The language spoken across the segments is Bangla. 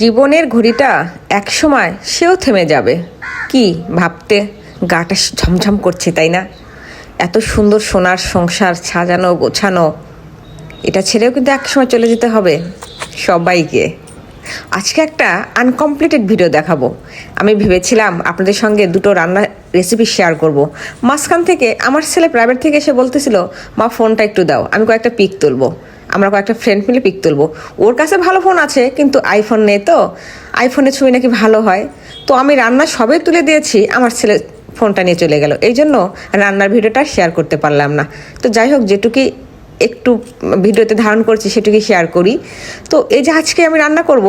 জীবনের ঘড়িটা একসময় সেও থেমে যাবে। কি ভাবতে গাটা ঝমঝম করছে, তাই না? এত সুন্দর সোনার সংসার সাজানো গোছানো, এটা ছেড়েও কিন্তু একসময় চলে যেতে হবে সবাইকে। আজকে একটা আনকমপ্লিটেড ভিডিও দেখাবো। আমি ভেবেছিলাম আপনাদের সঙ্গে দুটো রান্নার রেসিপি শেয়ার করব। মাঝখান থেকে আমার ছেলে প্রাইভেট থেকে এসে বলতেছিল, মা ফোনটা একটু দাও, আমি কয়েকটা পিক তুলবো। আমরা কয়েকটা ফ্রেন্ড মিলে পিক তুলবো। ওর কাছে ভালো ফোন আছে, কিন্তু আইফোন নেই, তো আইফোনের ছবি নাকি ভালো হয়। তো আমি রান্না সবই তুলে দিয়েছি, আমার ছেলে ফোনটা নিয়ে চলে গেল, এই জন্য রান্নার ভিডিওটা শেয়ার করতে পারলাম না। তো যাই হোক, যেটুকুই একটু ভিডিওতে ধারণ করছি সেটুকুই শেয়ার করি। তো এই যে আজকে আমি রান্না করব,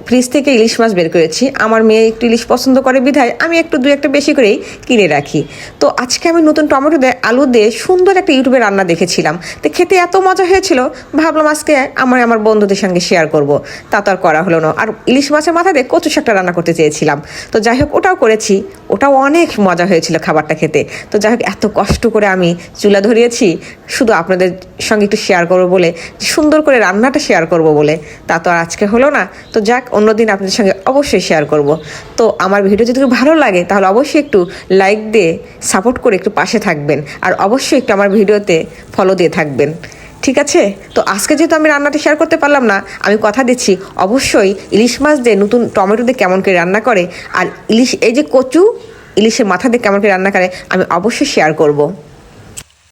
ফ্রিজ থেকে ইলিশ মাছ বের করেছি। আমার মেয়ে একটু ইলিশ পছন্দ করে বিধায় আমি একটু দুই একটা বেশি করেই কিনে রাখি। তো আজকে আমি নতুন টমেটো দিয়ে আলু দিয়ে সুন্দর একটা ইউটিউবে রান্না দেখেছিলাম, তো খেতে এত মজা হয়েছিল, ভাবলাম আজকে আমার বন্ধুদের সঙ্গে শেয়ার করব। তা তো আর করা হলো না। আর ইলিশ মাছের মাথা দিয়ে কচু শাকটা রান্না করতে চেয়েছিলাম, তো যাই হোক ওটাও করেছি। ওটাও অনেক মজা হয়েছিল খাবারটা খেতে। তো যাই হোক, এত কষ্ট করে আমি চুলা ধরিয়েছি শুধু আপনাদের সঙ্গে একটু শেয়ার করবো বলে, সুন্দর করে রান্নাটা শেয়ার করব বলে। তা তো আর আজকে হলো না। তো যাক, অন্যদিন আপনাদের সঙ্গে অবশ্যই শেয়ার করব। তো আমার ভিডিও যদি ভালো লাগে তাহলে অবশ্যই একটু লাইক দিয়ে সাপোর্ট করে একটু পাশে থাকবেন, আর অবশ্যই একটু আমার ভিডিওতে ফলো দিয়ে থাকবেন, ঠিক আছে? তো আজকে যেহেতু আমি রান্নাটা শেয়ার করতে পারলাম না, আমি কথা দিচ্ছি অবশ্যই ইলিশ মাছ দিয়ে নতুন টমেটো দিয়ে কেমন করে রান্না করে, আর ইলিশ এই যে কচু ইলিশের মাথা দিয়ে কেমন করে রান্না করে, আমি অবশ্যই শেয়ার করব।